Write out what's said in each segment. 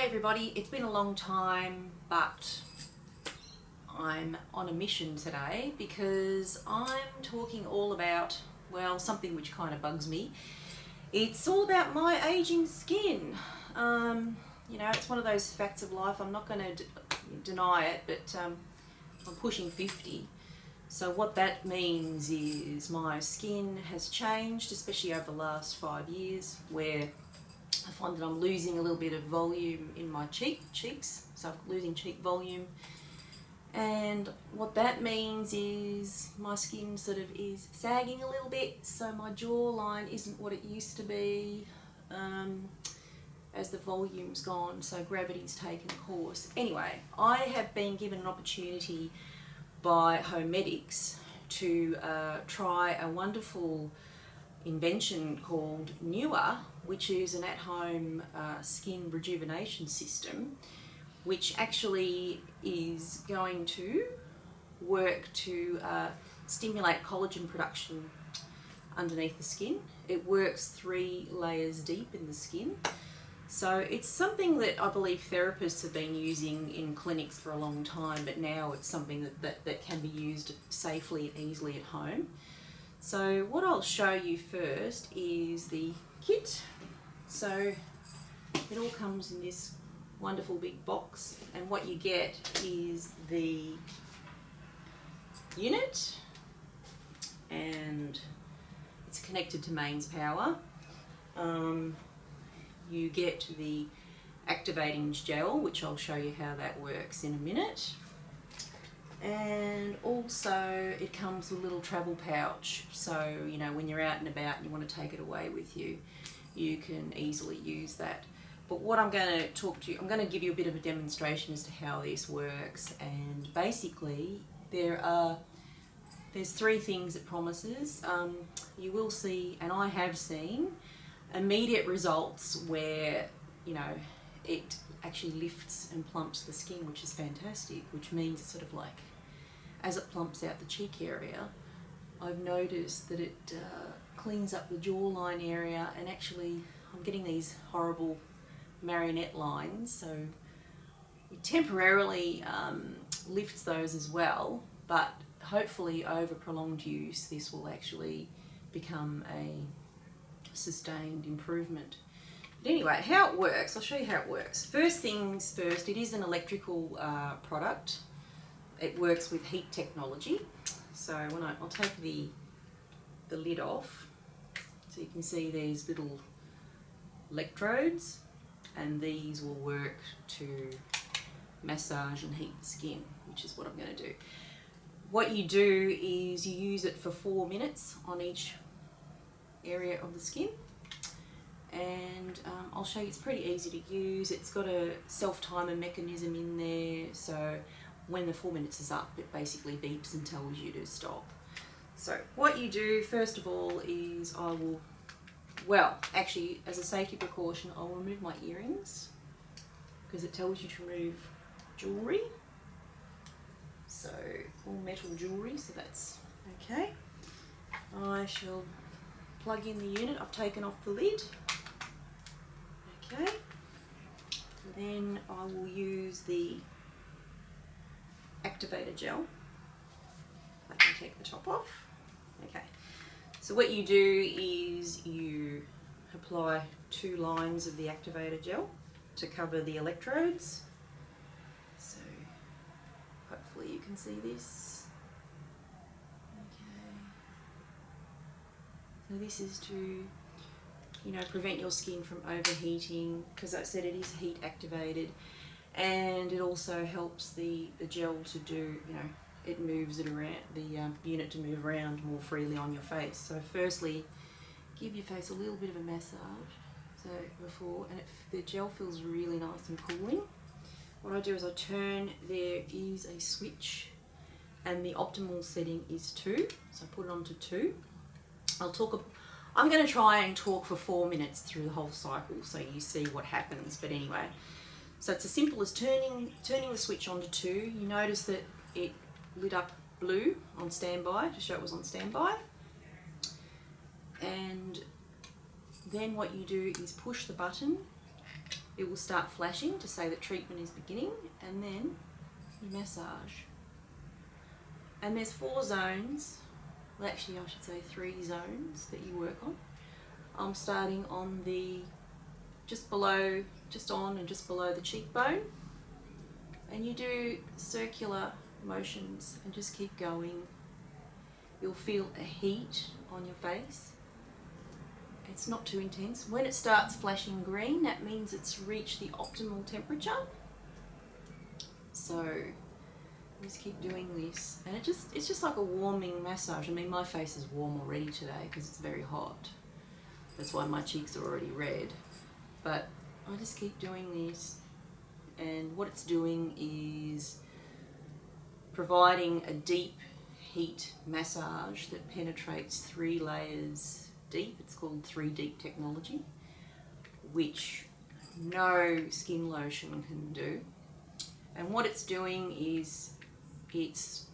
Hi everybody, it's been a long time, but I'm on a mission today because I'm talking all about, well, something which kind of bugs me. It's all about my aging skin. You know, it's one of those facts of life. I'm not going to deny it, but I'm pushing 50. So what that means is my skin has changed, especially over the last 5 years, where I find that I'm losing a little bit of volume in my cheeks, so I'm losing cheek volume. And what that means is my skin sort of is sagging a little bit, so my jawline isn't what it used to be as the volume's gone, so gravity's taken a course. Anyway, I have been given an opportunity by Home Medics to try a wonderful invention called Newa, which is an at-home skin rejuvenation system, which actually is going to work to stimulate collagen production underneath the skin. It works 3 layers deep in the skin. So it's something that I believe therapists have been using in clinics for a long time, but now it's something that can be used safely and easily at home. So what I'll show you first is the kit. So it all comes in this wonderful big box, and what you get is the unit, and it's connected to mains power. You get the activating gel, which I'll show you how that works in a minute. And also it comes with a little travel pouch, so you know when you're out and about and you want to take it away with you, you can easily use that. But what I'm going to talk to you, I'm going to give you a bit of a demonstration as to how this works. And basically there's 3 things it promises. You will see, and I have seen, immediate results where, you know, it actually lifts and plumps the skin, which is fantastic, which means it's sort of like, as it plumps out the cheek area, I've noticed that it cleans up the jawline area, and actually I'm getting these horrible marionette lines, so it temporarily lifts those as well, but hopefully over prolonged use this will actually become a sustained improvement. But anyway, how it works, I'll show you how it works. First things first, it is an electrical product. It works with heat technology. So when I'll take the lid off, so you can see these little electrodes, and these will work to massage and heat the skin, which is what I'm going to do. What you do is you use it for 4 minutes on each area of the skin, and I'll show you. It's pretty easy to use. It's got a self-timer mechanism in there, so when the 4 minutes is up, it basically beeps and tells you to stop. So what you do first of all is well, actually, as a safety precaution, I'll remove my earrings because it tells you to remove jewellery. So all metal jewellery, so that's okay. I shall plug in the unit. I've taken off the lid. Okay. Then I will use the activator gel. I can take the top off. Okay. So what you do is you apply 2 lines of the activator gel to cover the electrodes. So hopefully you can see this. Okay. So this is to, you know, prevent your skin from overheating, because I said it is heat activated, and it also helps the gel to do, you know, it moves it around, the unit to move around more freely on your face. So firstly, give your face a little bit of a massage, so before, and the gel feels really nice and cooling. What I do is I turn, there is a switch, and the optimal setting is 2, so I put it on to 2. I'm going to try and talk for 4 minutes through the whole cycle so you see what happens, but anyway. So it's as simple as turning the switch on to 2. You notice that it lit up blue on standby to show it was on standby. And then what you do is push the button it will start flashing to say that treatment is beginning, and then you massage. And there's 4 zones, well actually I should say 3 zones that you work on. I'm starting on the just on and just below the cheekbone, and you do circular motions and just keep going. You'll feel a heat on your face. It's not too intense. When it starts flashing green, that means it's reached the optimal temperature. So just keep doing this, and it's just like a warming massage. I mean, my face is warm already today because it's very hot. That's why my cheeks are already red. But I just keep doing this, and what it's doing is providing a deep heat massage that penetrates 3 layers deep. It's called 3 deep technology, which no skin lotion can do. And what it's doing is it's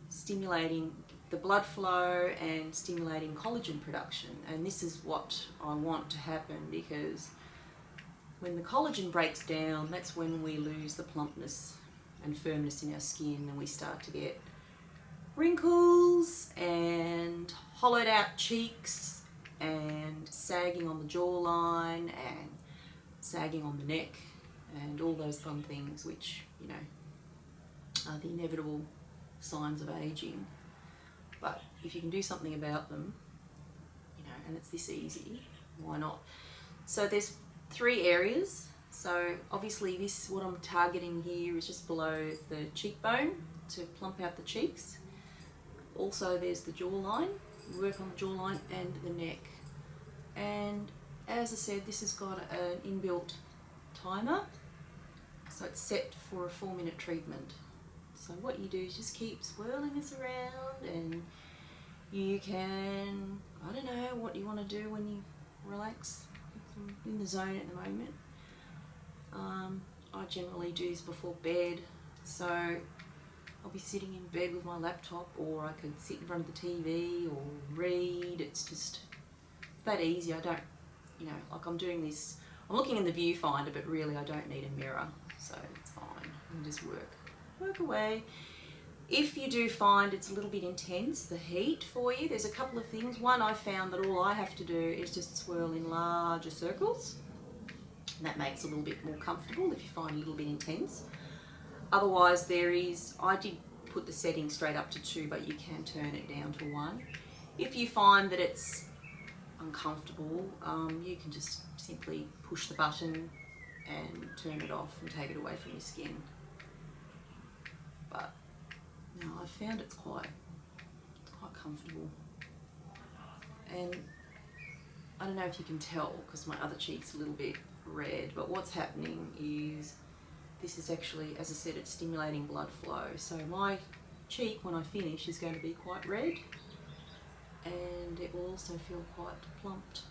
stimulating the blood flow and stimulating collagen production. And this is what I want to happen, because when the collagen breaks down, that's when we lose the plumpness and firmness in our skin, and we start to get wrinkles and hollowed out cheeks and sagging on the jawline and sagging on the neck and all those fun things which, you know, are the inevitable signs of aging. But if you can do something about them, you know, and it's this easy, why not? So there's 3 areas. So obviously this, what I'm targeting here is just below the cheekbone to plump out the cheeks. Also there's the jawline, work on the jawline and the neck. And as I said, this has got an inbuilt timer, so it's set for a 4-minute treatment. So what you do is just keep swirling this around, and you can, I don't know what you want to do when you relax. I'm in the zone at the moment. I generally do this before bed, so I'll be sitting in bed with my laptop, or I could sit in front of the TV or read. It's just that easy. I don't, you know, like I'm doing this, I'm looking in the viewfinder, but really I don't need a mirror, so it's fine. I can just work away. If you do find it's a little bit intense, the heat for you, there's a couple of things. One, I found that all I have to do is just swirl in larger circles. And that makes it a little bit more comfortable if you find a little bit intense. Otherwise, I did put the setting straight up to 2, but you can turn it down to 1. If you find that it's uncomfortable, you can just simply push the button and turn it off and take it away from your skin. But no, I found it's quite comfortable. And I don't know if you can tell because my other cheek's a little bit red, but what's happening is this is actually, as I said, it's stimulating blood flow. So my cheek, when I finish, is going to be quite red, and it will also feel quite plumped.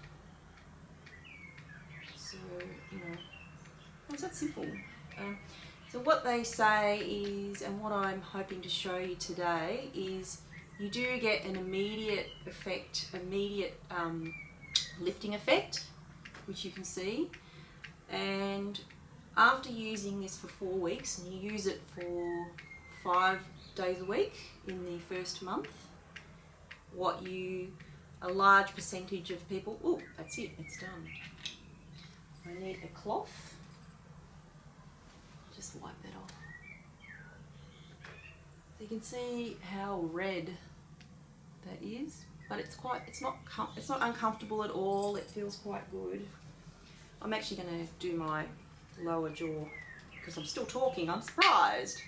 So, you know, it's that simple. So what they say is, and what I'm hoping to show you today is, you do get an immediate effect, lifting effect, which you can see. And after using this for 4 weeks, and you use it for 5 days a week in the first month, a large percentage of people, oh, that's it, it's done. I need a cloth. Just wipe that off. So you can see how red that is, but it's not uncomfortable at all. It feels quite good. I'm actually going to do my lower jaw because I'm still talking. I'm surprised.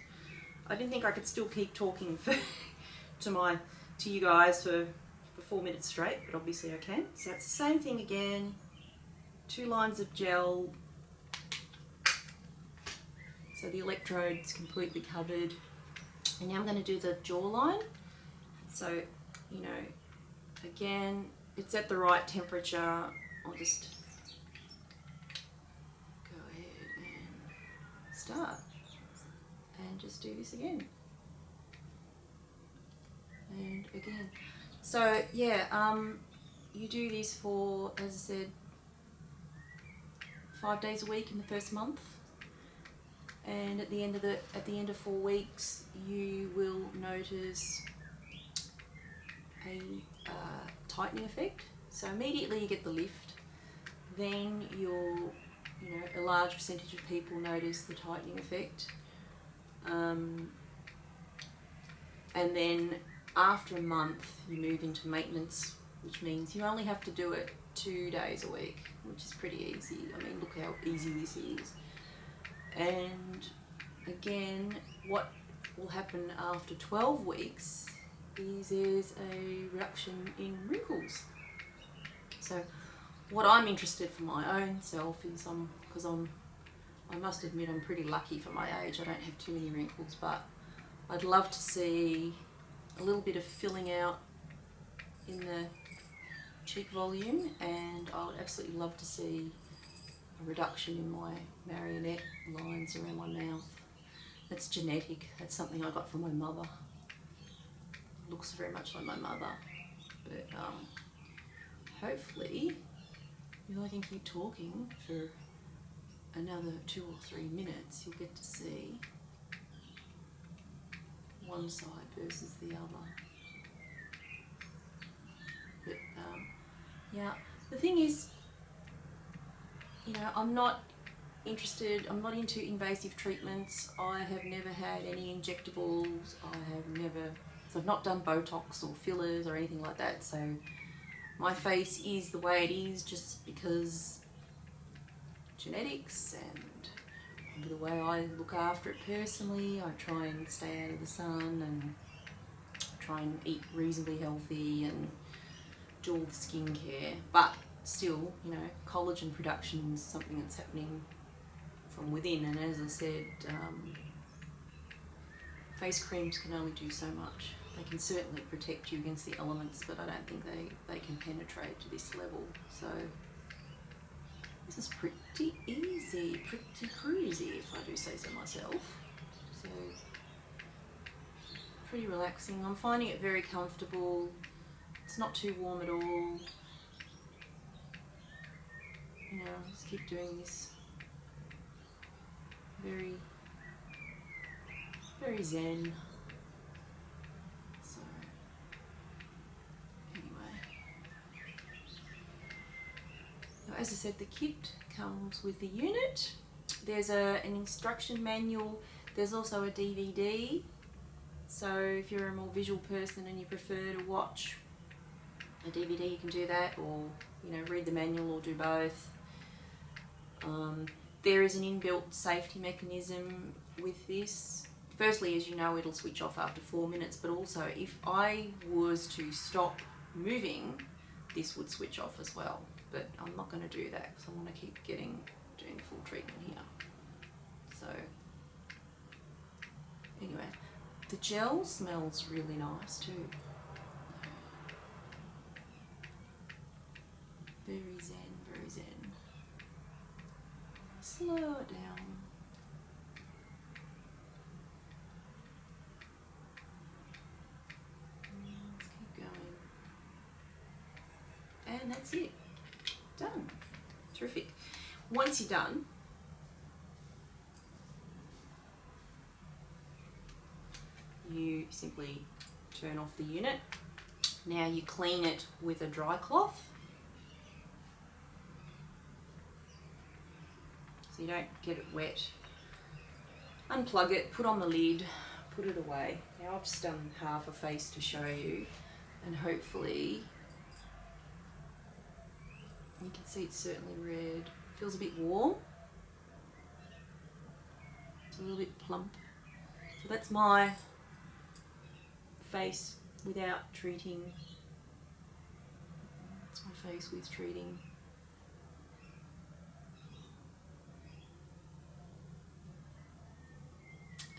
I didn't think I could still keep talking to you guys for 4 minutes straight, but obviously I can. So it's the same thing again. 2 lines of gel. So the electrode's completely covered. And now I'm going to do the jawline. So, you know, again, it's at the right temperature. I'll just go ahead and start. And just do this again. And again. So, yeah, you do this for, as I said, 5 days a week in the first month, and at the end of 4 weeks you will notice a tightening effect. So immediately you get the lift, then a large percentage of people notice the tightening effect, and then after a month you move into maintenance, which means you only have to do it 2 days a week, which is pretty easy. I mean, look how easy this is. And again, what will happen after 12 weeks is there's a reduction in wrinkles. So what I'm interested for my own self is, because I must admit I'm pretty lucky for my age, I don't have too many wrinkles, but I'd love to see a little bit of filling out in the cheek volume, and I would absolutely love to see a reduction in my marionette lines around my mouth. That's genetic, that's something I got from my mother. Looks very much like my mother, but hopefully, if I can keep talking for another 2 or 3 minutes, you'll get to see one side versus the other. But yeah, the thing is, I'm not into invasive treatments. I have never had any injectables. So I've not done Botox or fillers or anything like that. So my face is the way it is just because genetics and the way I look after it personally. I try and stay out of the sun and try and eat reasonably healthy and do all the skincare. But still, collagen production is something that's happening from within. And as I said, face creams can only do so much. They can certainly protect you against the elements, but I don't think they can penetrate to this level. So this is pretty easy, pretty cruisy, if I do say so myself. So pretty relaxing. I'm finding it very comfortable. It's not too warm at all. Just keep doing this. Very, very zen. So anyway, now, as I said, the kit comes with the unit. There's an instruction manual. There's also a DVD. So if you're a more visual person and you prefer to watch a DVD, you can do that, or read the manual, or do both. There is an inbuilt safety mechanism with this. Firstly, as you know, it'll switch off after 4 minutes, but also if I was to stop moving, this would switch off as well. But I'm not going to do that because I want to keep doing full treatment here. So anyway, the gel smells really nice too. Very zen, very zen. Slow it down. Let's keep going. And that's it. Done. Terrific. Once you're done, you simply turn off the unit. Now you clean it with a dry cloth, so you don't get it wet. Unplug it, put on the lid, put it away. Now I've just done half a face to show you, and hopefully you can see it's certainly red. Feels a bit warm. It's a little bit plump. So that's my face without treating. That's my face with treating.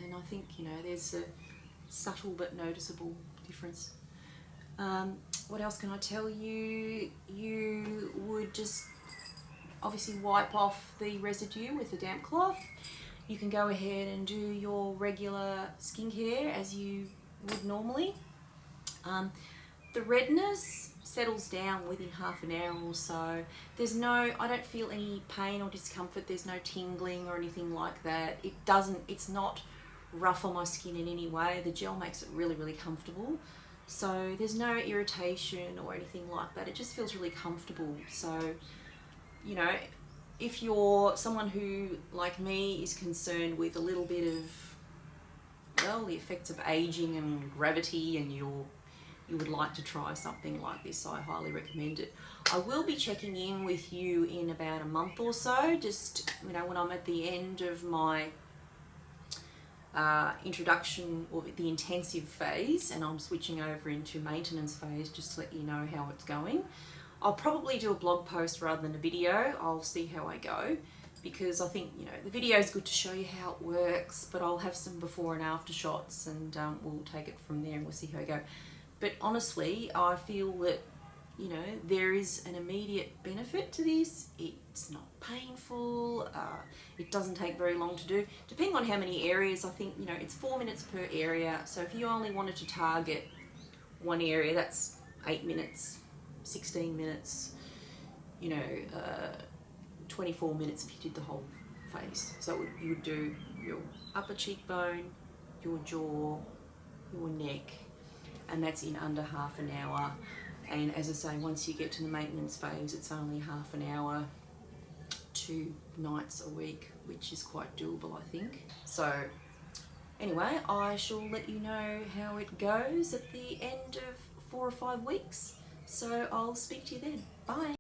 And I think, there's a subtle but noticeable difference. What else can I tell you? You would just obviously wipe off the residue with a damp cloth. You can go ahead and do your regular skincare as you would normally. The redness settles down within half an hour or so. I don't feel any pain or discomfort. There's no tingling or anything like that. It's not rough on my skin in any way. The gel makes it really, really comfortable. So there's no irritation or anything like that. It just feels really comfortable. So, you know, if you're someone who, like me, is concerned with a little bit of, well, the effects of aging and gravity, and you would like to try something like this, I highly recommend it. I will be checking in with you in about a month or so, just, you know, when I'm at the end of my introduction or the intensive phase, and I'm switching over into maintenance phase, just to let you know how it's going. I'll probably do a blog post rather than a video. I'll see how I go, because I think, you know, the video is good to show you how it works, but I'll have some before and after shots, and we'll take it from there and we'll see how I go. But honestly, I feel that, you know, there is an immediate benefit to this. It's not painful. It doesn't take very long to do. Depending on how many areas, I think, you know, it's 4 minutes per area. So if you only wanted to target one area, that's 8 minutes, 16 minutes, you know, 24 minutes if you did the whole face. So you would do your upper cheekbone, your jaw, your neck, and that's in under half an hour. And as I say, once you get to the maintenance phase, it's only half an hour, 2 nights a week, which is quite doable, I think. So anyway, I shall let you know how it goes at the end of 4 or 5 weeks. So I'll speak to you then. Bye.